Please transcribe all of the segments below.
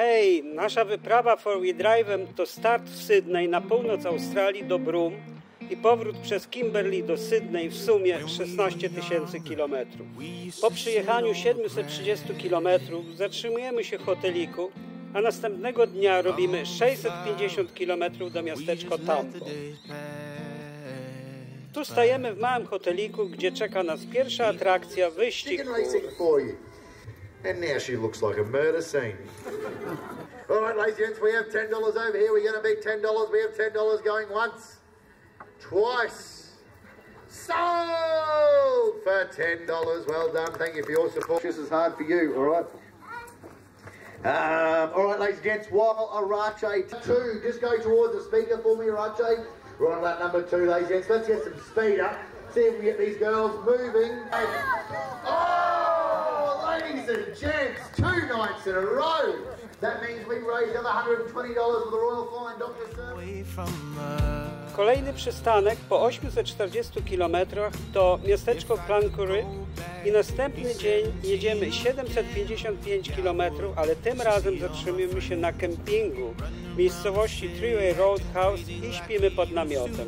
Hej, nasza wyprawa 4-wheel drive'em to start w Sydney na północ Australii do Broome i powrót przez Kimberley do Sydney, w sumie 16 000 kilometrów. Po przyjechaniu 730 kilometrów zatrzymujemy się w hoteliku, a następnego dnia robimy 650 kilometrów do miasteczka Tampa. Tu stajemy w małym hoteliku, gdzie czeka nas pierwsza atrakcja, wyścig gór. And now she looks like a murder scene. All right, ladies and gents, we have $10 over here. We're going to bet $10. We have $10 going once, twice. Sold for $10. Well done. Thank you for your support. This is hard for you, all right? All right, ladies and gents, while Arache 2, just go towards the speaker for me, Arache. We're on lap number 2, ladies and gents. Let's get some speed up. See if we can get these girls moving. Ladies and gents, 2 nights in a row. That means we raised another $120 with the Royal Flying Doctor Service. Kolejny przystanek po 840 km to miasteczko Cloncurry i następny dzień jedziemy 755 km, ale tym razem zatrzymujemy się na kempingu w miejscowości Treeway Roadhouse i śpimy pod namiotem.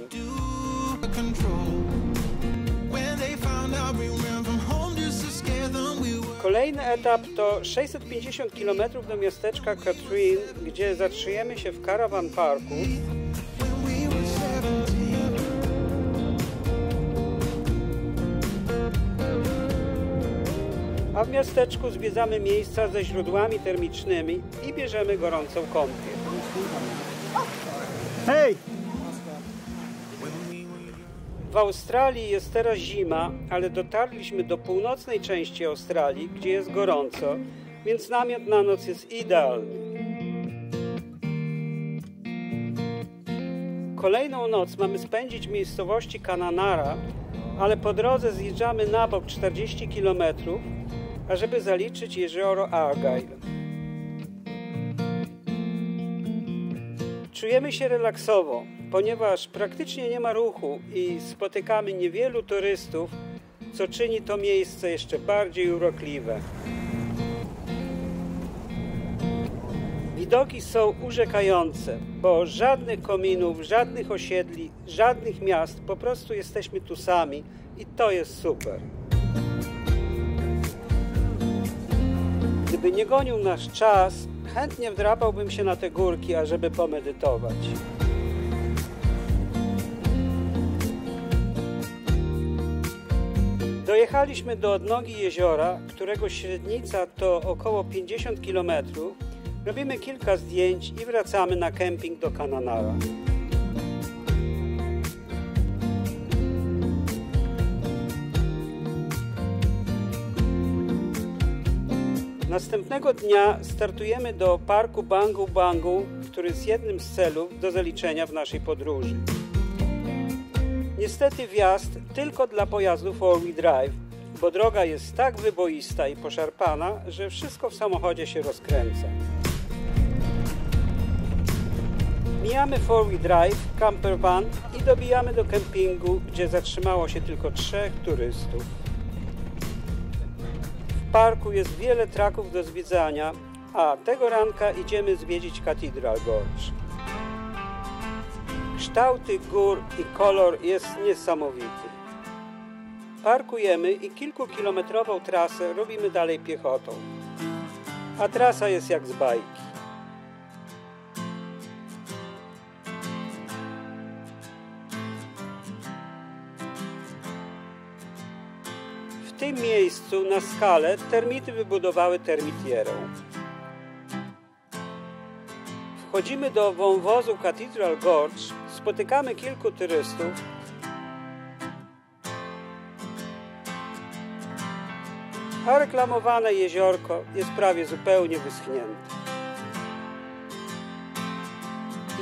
Kolejny etap to 650 km do miasteczka Katherine, gdzie zatrzymujemy się w Caravan Parku. A w miasteczku zwiedzamy miejsca ze źródłami termicznymi i bierzemy gorącą kąpiel. Hej! W Australii jest teraz zima, ale dotarliśmy do północnej części Australii, gdzie jest gorąco, więc namiot na noc jest idealny. Kolejną noc mamy spędzić w miejscowości Kununurra, ale po drodze zjeżdżamy na bok 40 km, ażeby zaliczyć jezioro Argyle. Czujemy się relaksowo, ponieważ praktycznie nie ma ruchu i spotykamy niewielu turystów, co czyni to miejsce jeszcze bardziej urokliwe. Widoki są urzekające, bo żadnych kominów, żadnych osiedli, żadnych miast, po prostu jesteśmy tu sami i to jest super. Gdyby nie gonił nasz czas, chętnie wdrapałbym się na te górki, ażeby pomedytować. Dojechaliśmy do odnogi jeziora, którego średnica to około 50 km. Robimy kilka zdjęć i wracamy na kemping do Kununurra. Następnego dnia startujemy do parku Bangu Bangu, który jest jednym z celów do zaliczenia w naszej podróży. Niestety wjazd tylko dla pojazdów 4-wheel drive, bo droga jest tak wyboista i poszarpana, że wszystko w samochodzie się rozkręca. Mijamy 4-wheel drive, camper van i dobijamy do kempingu, gdzie zatrzymało się tylko 3 turystów. W parku jest wiele traków do zwiedzania, a tego ranka idziemy zwiedzić Cathedral Gorge. Kształty gór i kolor jest niesamowity. Parkujemy i kilkukilometrową trasę robimy dalej piechotą. A trasa jest jak z bajki. W tym miejscu na skale termity wybudowały termitierę. Wchodzimy do wąwozu Cathedral Gorge, spotykamy kilku turystów, a reklamowane jeziorko jest prawie zupełnie wyschnięte.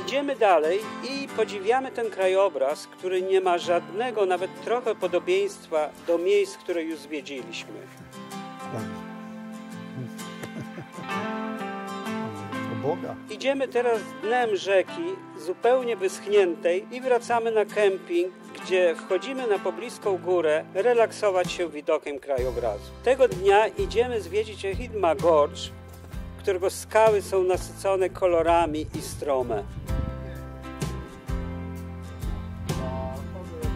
Idziemy dalej i podziwiamy ten krajobraz, który nie ma żadnego, nawet trochę podobieństwa do miejsc, które już zwiedziliśmy. Idziemy teraz dnem rzeki, zupełnie wyschniętej i wracamy na kemping, gdzie wchodzimy na pobliską górę, relaksować się widokiem krajobrazu. Tego dnia idziemy zwiedzić Echidna Gorge, którego skały są nasycone kolorami i strome.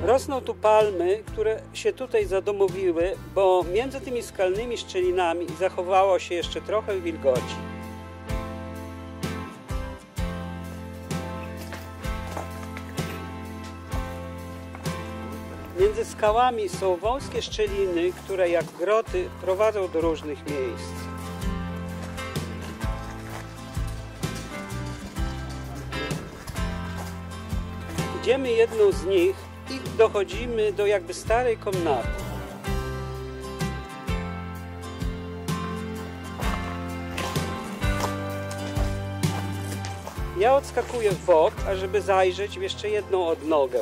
Rosną tu palmy, które się tutaj zadomowiły, bo między tymi skalnymi szczelinami zachowało się jeszcze trochę wilgoci. Między skałami są wąskie szczeliny, które jak groty prowadzą do różnych miejsc. Idziemy jedną z nich i dochodzimy do jakby starej komnaty. Ja odskakuję w bok, ażeby zajrzeć w jeszcze jedną odnogę.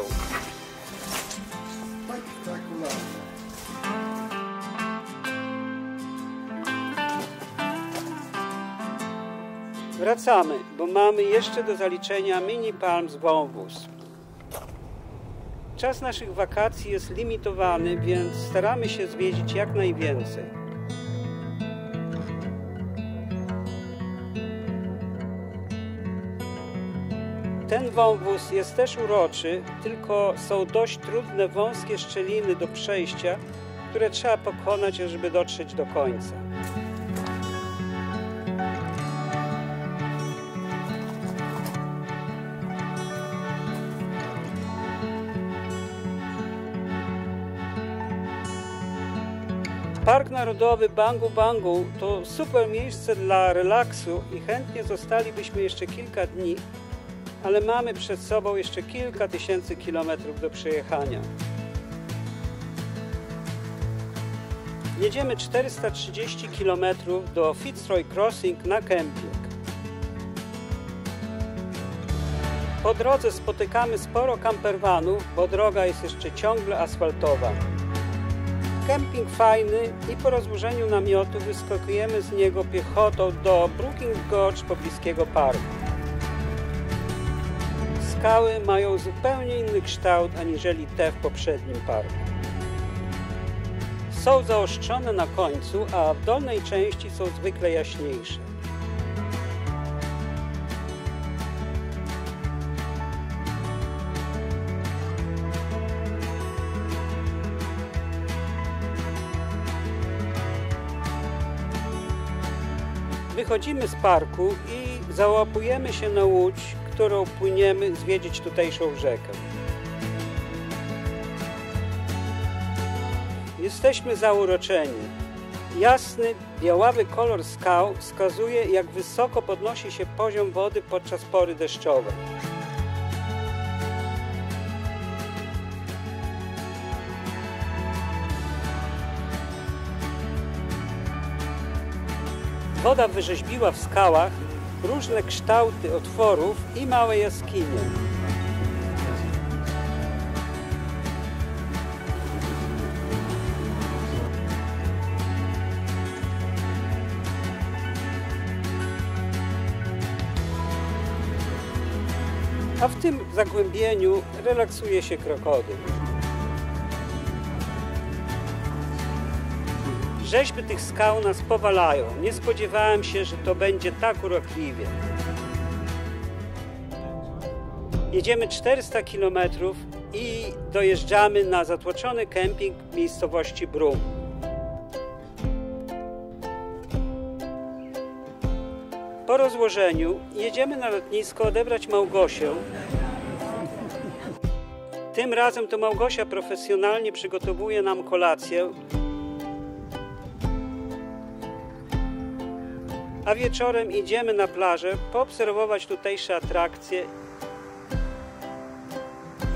Wracamy, bo mamy jeszcze do zaliczenia Mini Palms Wąwóz. Czas naszych wakacji jest limitowany, więc staramy się zwiedzić jak najwięcej. Ten wąwóz jest też uroczy, tylko są dość trudne, wąskie szczeliny do przejścia, które trzeba pokonać, żeby dotrzeć do końca. Park Narodowy Bangu Bangu to super miejsce dla relaksu i chętnie zostalibyśmy jeszcze kilka dni, ale mamy przed sobą jeszcze kilka tysięcy kilometrów do przejechania. Jedziemy 430 km do Fitzroy Crossing na kemping. Po drodze spotykamy sporo campervanów, bo droga jest jeszcze ciągle asfaltowa. Kemping fajny i po rozłożeniu namiotu wyskakujemy z niego piechotą do Brookings Gorge pobliskiego parku. Skały mają zupełnie inny kształt aniżeli te w poprzednim parku. Są zaostrzone na końcu, a w dolnej części są zwykle jaśniejsze. Wychodzimy z parku i załapujemy się na łódź, którą płyniemy zwiedzić tutejszą rzekę. Jesteśmy zauroczeni. Jasny, białawy kolor skał wskazuje, jak wysoko podnosi się poziom wody podczas pory deszczowej. Woda wyrzeźbiła w skałach różne kształty otworów i małe jaskinie. A w tym zagłębieniu relaksuje się krokodyl. Rzeźby tych skał nas powalają. Nie spodziewałem się, że to będzie tak urokliwie. Jedziemy 400 km i dojeżdżamy na zatłoczony kemping w miejscowości Broome. Po rozłożeniu jedziemy na lotnisko odebrać Małgosię. Tym razem to Małgosia profesjonalnie przygotowuje nam kolację, a wieczorem idziemy na plażę poobserwować tutejsze atrakcje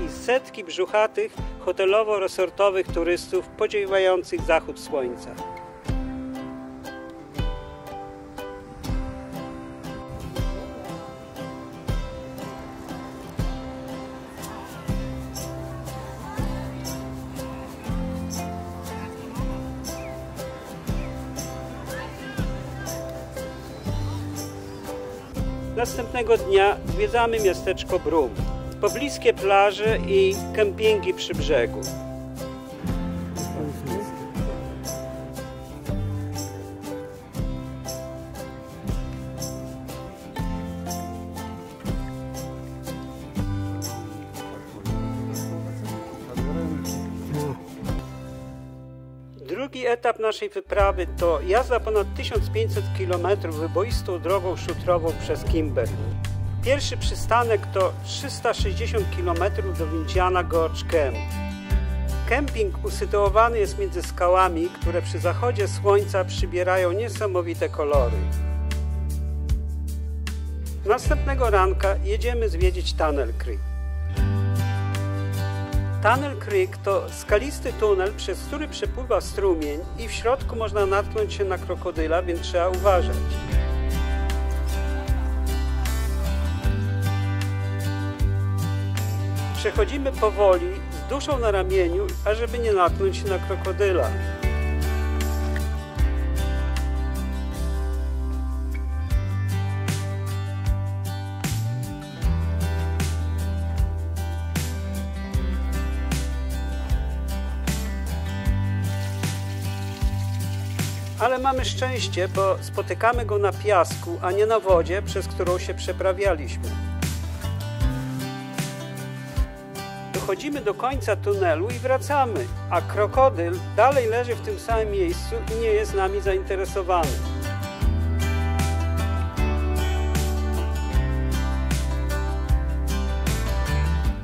i setki brzuchatych, hotelowo-resortowych turystów podziwiających zachód słońca. Następnego dnia zwiedzamy miasteczko Broome, pobliskie plaże i kempingi przy brzegu. etap naszej wyprawy to jazda ponad 1500 km wyboistą drogą szutrową przez Kimberley. Pierwszy przystanek to 360 km do Indiana Gorge Camp. Kemping usytuowany jest między skałami, które przy zachodzie słońca przybierają niesamowite kolory. Następnego ranka jedziemy zwiedzić Tunnel Creek. Tunnel Creek to skalisty tunel, przez który przepływa strumień i w środku można natknąć się na krokodyla, więc trzeba uważać. Przechodzimy powoli, z duszą na ramieniu, ażeby nie natknąć się na krokodyla. Ale mamy szczęście, bo spotykamy go na piasku, a nie na wodzie, przez którą się przeprawialiśmy. Dochodzimy do końca tunelu i wracamy, a krokodyl dalej leży w tym samym miejscu i nie jest nami zainteresowany.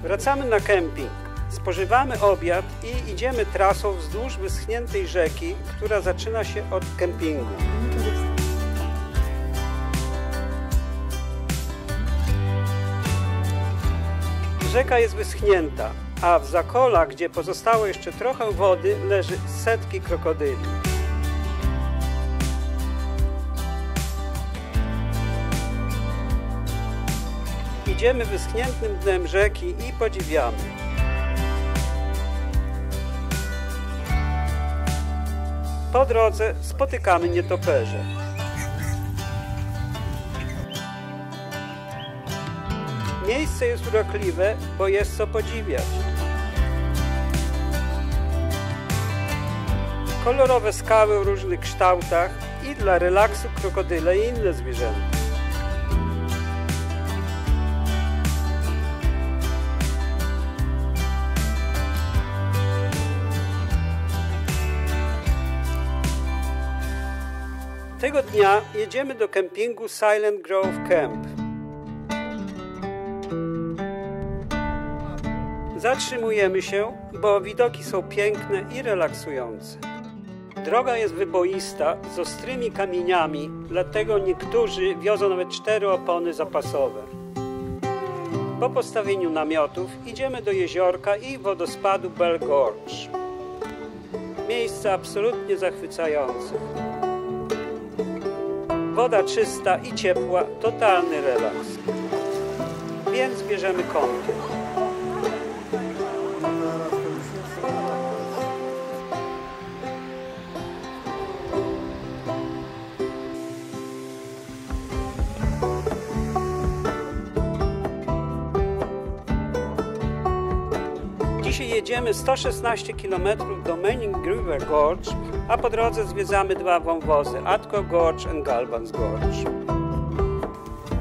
Wracamy na kemping. Spożywamy obiad i idziemy trasą wzdłuż wyschniętej rzeki, która zaczyna się od kempingu. Rzeka jest wyschnięta, a w zakolach, gdzie pozostało jeszcze trochę wody, leży setki krokodyli. Idziemy wyschniętym dnem rzeki i podziwiamy. Po drodze spotykamy nietoperze. Miejsce jest urokliwe, bo jest co podziwiać. Kolorowe skały o różnych kształtach i dla relaksu krokodyle i inne zwierzęta. Tego dnia jedziemy do kempingu Silent Grove Camp. Zatrzymujemy się, bo widoki są piękne i relaksujące. Droga jest wyboista, z ostrymi kamieniami, dlatego niektórzy wiozą nawet 4 opony zapasowe. Po postawieniu namiotów idziemy do jeziorka i wodospadu Bell Gorge. Miejsce absolutnie zachwycające. Woda czysta i ciepła, totalny relaks. Więc bierzemy kąpiel. Dzisiaj jedziemy 116 km do Manning River Gorge, a po drodze zwiedzamy 2 wąwozy, Adcock Gorge i Galvans Gorge.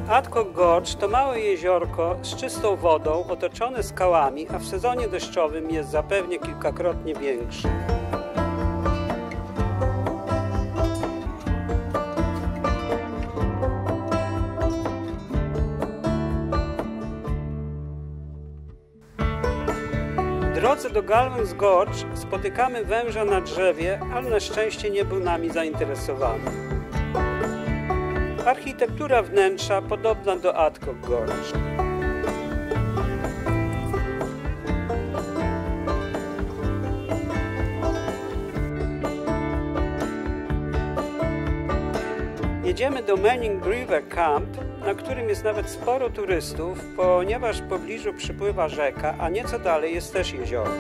Adcock Gorge to małe jeziorko z czystą wodą, otoczone skałami, a w sezonie deszczowym jest zapewne kilkakrotnie większe. W drodze do Galvans Gorge spotykamy węża na drzewie, ale na szczęście nie był nami zainteresowany. Architektura wnętrza podobna do Adcock Gorge. Jedziemy do Manning River Camp, na którym jest nawet sporo turystów, ponieważ w pobliżu przypływa rzeka, a nieco dalej jest też jeziorko.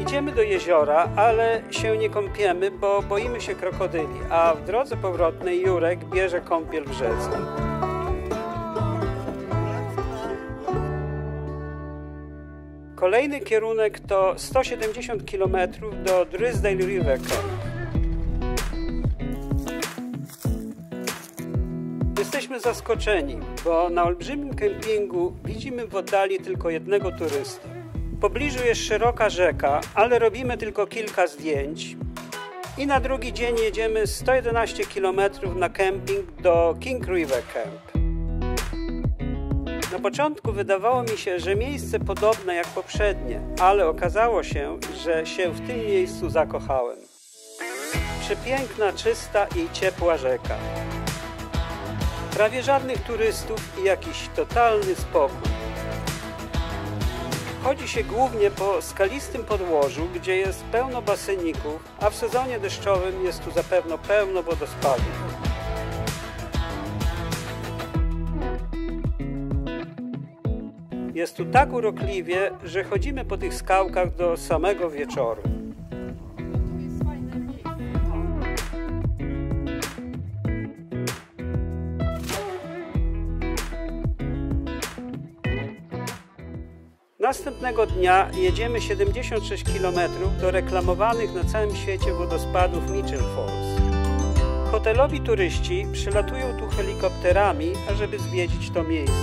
Idziemy do jeziora, ale się nie kąpiemy, bo boimy się krokodyli, a w drodze powrotnej Jurek bierze kąpiel w rzece. Kolejny kierunek to 170 km do Drysdale River Camp. Jesteśmy zaskoczeni, bo na olbrzymim kempingu widzimy w oddali tylko jednego turystę. W pobliżu jest szeroka rzeka, ale robimy tylko kilka zdjęć. I na drugi dzień jedziemy 111 km na kemping do King River Camp. Na początku wydawało mi się, że miejsce podobne jak poprzednie, ale okazało się, że się w tym miejscu zakochałem. Przepiękna, czysta i ciepła rzeka. Prawie żadnych turystów i jakiś totalny spokój. Chodzi się głównie po skalistym podłożu, gdzie jest pełno baseników, a w sezonie deszczowym jest tu zapewne pełno wodospadów. Jest tu tak urokliwie, że chodzimy po tych skałkach do samego wieczoru. Następnego dnia jedziemy 76 km do reklamowanych na całym świecie wodospadów Mitchell Falls. Hotelowi turyści przylatują tu helikopterami, ażeby zwiedzić to miejsce.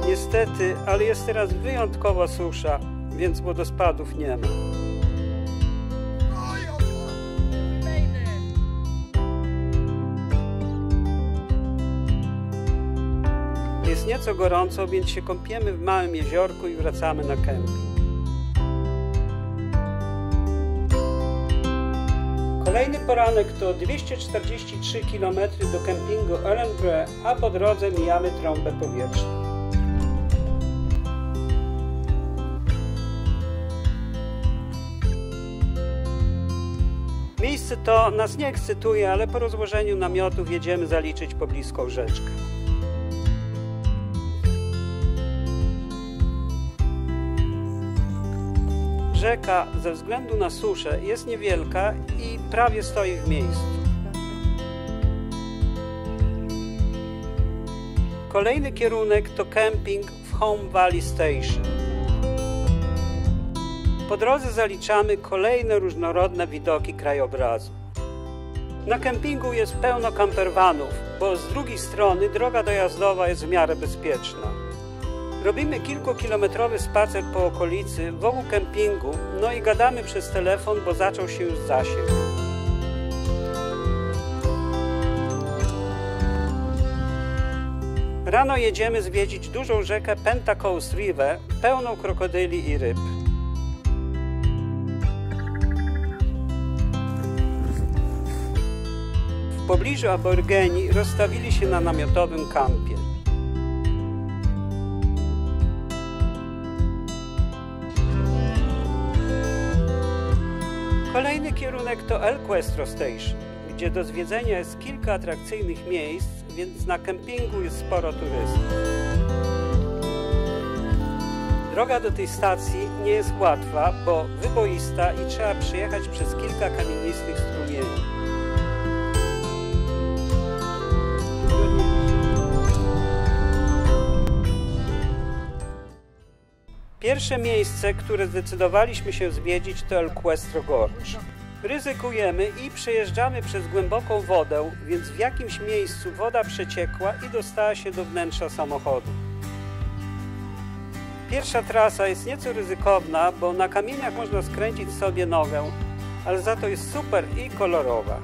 Niestety, ale jest teraz wyjątkowa susza, więc wodospadów nie ma. Jest nieco gorąco, więc się kąpiemy w małym jeziorku i wracamy na kemping. Kolejny poranek to 243 km do kempingu Ellenborough, a po drodze mijamy trąbę powietrzną. Miejsce to nas nie ekscytuje, ale po rozłożeniu namiotów jedziemy zaliczyć pobliską rzeczkę. Rzeka ze względu na suszę jest niewielka i prawie stoi w miejscu. Kolejny kierunek to kemping w Home Valley Station. Po drodze zaliczamy kolejne różnorodne widoki krajobrazu. Na kempingu jest pełno campervanów, bo z drugiej strony droga dojazdowa jest w miarę bezpieczna. Robimy kilkukilometrowy spacer po okolicy wokół kempingu, no i gadamy przez telefon, bo zaczął się już zasięg. Rano jedziemy zwiedzić dużą rzekę Pentecost River, pełną krokodyli i ryb. W pobliżu aborygeni rozstawili się na namiotowym kampie. Kolejny kierunek to El Questro Station, gdzie do zwiedzenia jest kilka atrakcyjnych miejsc, więc na kempingu jest sporo turystów. Droga do tej stacji nie jest łatwa, bo wyboista i trzeba przejechać przez kilka kamienistych strumieni. Pierwsze miejsce, które zdecydowaliśmy się zwiedzić, to El Questro Gorge. Ryzykujemy i przejeżdżamy przez głęboką wodę, więc w jakimś miejscu woda przeciekła i dostała się do wnętrza samochodu. Pierwsza trasa jest nieco ryzykowna, bo na kamieniach można skręcić sobie nogę, ale za to jest super i kolorowa.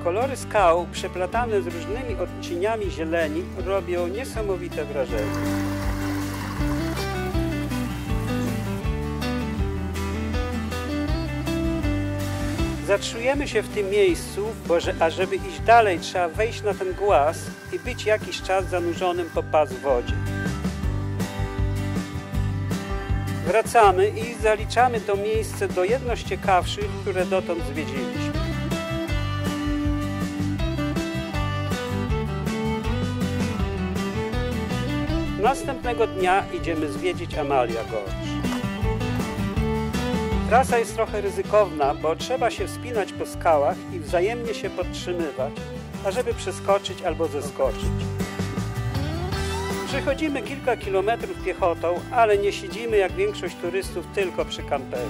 Kolory skał przeplatane z różnymi odcieniami zieleni robią niesamowite wrażenie. Zatrzymujemy się w tym miejscu, bo ażeby iść dalej, trzeba wejść na ten głaz i być jakiś czas zanurzonym po pas w wodzie. Wracamy i zaliczamy to miejsce do jedno z ciekawszych, które dotąd zwiedziliśmy. Następnego dnia idziemy zwiedzić Amalia Gorge. Trasa jest trochę ryzykowna, bo trzeba się wspinać po skałach i wzajemnie się podtrzymywać, ażeby przeskoczyć albo zeskoczyć. Przechodzimy kilka kilometrów piechotą, ale nie siedzimy jak większość turystów tylko przy kamperze.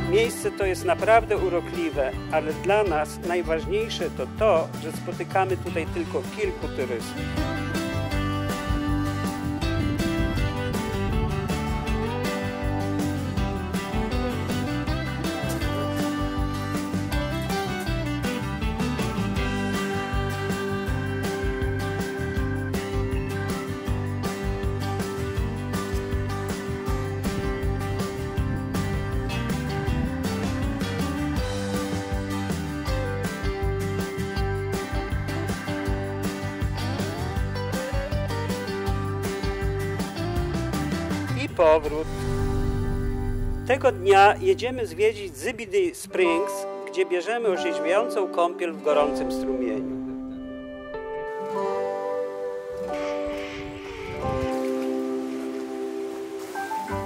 Miejsce to jest naprawdę urokliwe, ale dla nas najważniejsze to to, że spotykamy tutaj tylko kilku turystów. Powrót. Tego dnia jedziemy zwiedzić Zebedee Springs, gdzie bierzemy orzeźwiającą kąpiel w gorącym strumieniu.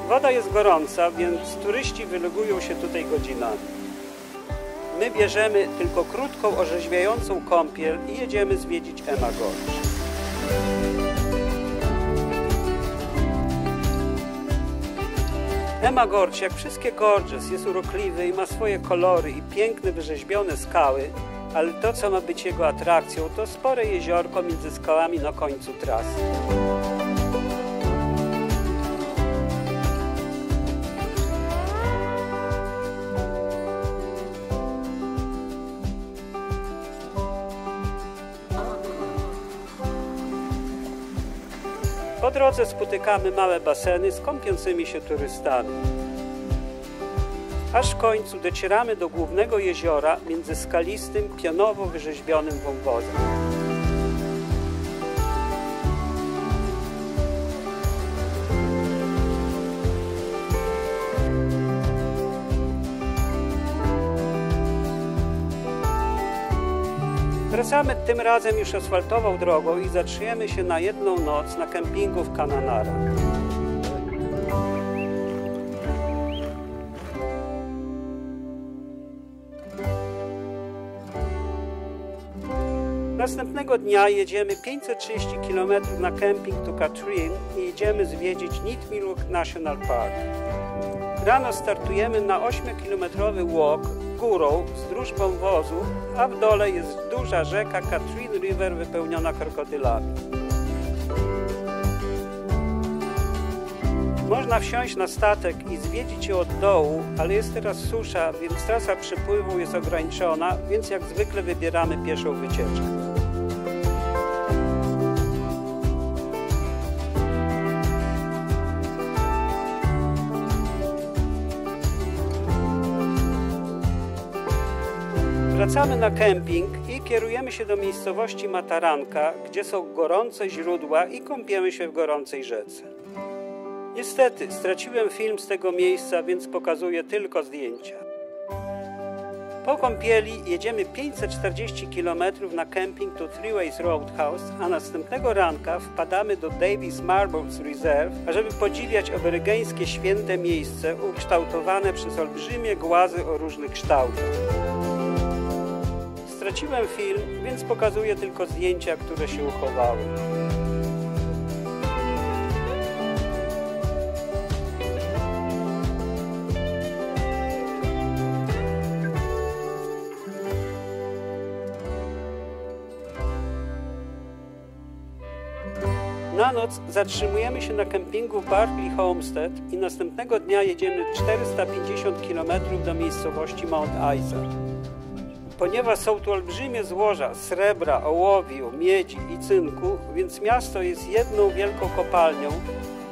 Woda jest gorąca, więc turyści wylogują się tutaj godzinami. My bierzemy tylko krótką, orzeźwiającą kąpiel i jedziemy zwiedzić Emma Gorge. Emma Gorge, jak wszystkie gorges, jest urokliwy i ma swoje kolory i piękne, wyrzeźbione skały, ale to, co ma być jego atrakcją, to spore jeziorko między skałami na końcu trasy. Po drodze spotykamy małe baseny z kąpiącymi się turystami. Aż w końcu docieramy do głównego jeziora między skalistym, pionowo wyrzeźbionym wąwozem. Wracamy tym razem już asfaltową drogą i zatrzymujemy się na jedną noc na kempingu w Kananara. Następnego dnia jedziemy 530 km na kemping to Katrin i idziemy zwiedzić Nitmiluk National Park. Rano startujemy na 8-kilometrowy walk górą wzdłuż wąwozu, a w dole jest duża rzeka Katrin River wypełniona krokodylami. Można wsiąść na statek i zwiedzić ją od dołu, ale jest teraz susza, więc trasa przypływu jest ograniczona, więc jak zwykle wybieramy pieszą wycieczkę. Wracamy na kemping i kierujemy się do miejscowości Mataranka, gdzie są gorące źródła i kąpiemy się w gorącej rzece. Niestety, straciłem film z tego miejsca, więc pokazuję tylko zdjęcia. Po kąpieli jedziemy 540 km na kemping to Three Ways Roadhouse, a następnego ranka wpadamy do Davis Marbles Reserve, ażeby podziwiać amerykańskie święte miejsce ukształtowane przez olbrzymie głazy o różnych kształtach. Straciłem film, więc pokazuję tylko zdjęcia, które się uchowały. Na noc zatrzymujemy się na kempingu Barkley Homestead i następnego dnia jedziemy 450 km do miejscowości Mount Isa. Ponieważ są tu olbrzymie złoża srebra, ołowiu, miedzi i cynku, więc miasto jest jedną wielką kopalnią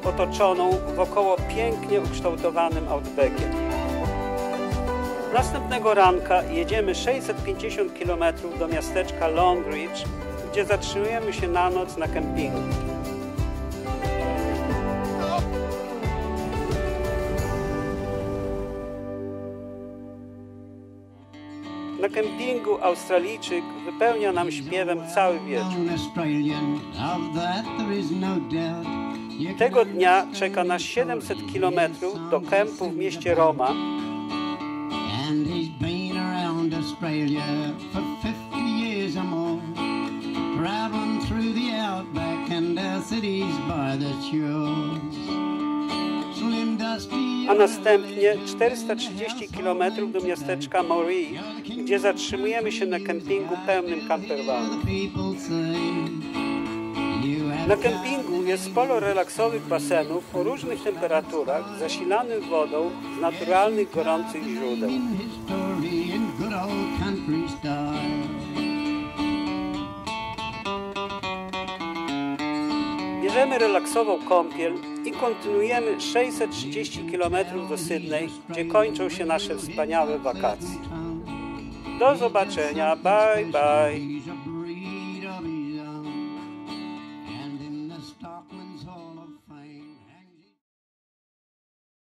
otoczoną wokoło pięknie ukształtowanym outbackiem. Następnego ranka jedziemy 650 km do miasteczka Long Ridge, gdzie zatrzymujemy się na noc na kempingu. Na kempingu Australijczyk wypełnia nam śpiewem cały wieczór. Tego dnia czeka nas 700 km do kempu w mieście Roma. A następnie 430 km do miasteczka Moree, gdzie zatrzymujemy się na kempingu pełnym campervanów. Na kempingu jest sporo relaksowych basenów o różnych temperaturach, zasilanych wodą z naturalnych, gorących źródeł. Bierzemy relaksową kąpiel i kontynuujemy 630 km do Sydney, gdzie kończą się nasze wspaniałe wakacje. Do zobaczenia, bye bye!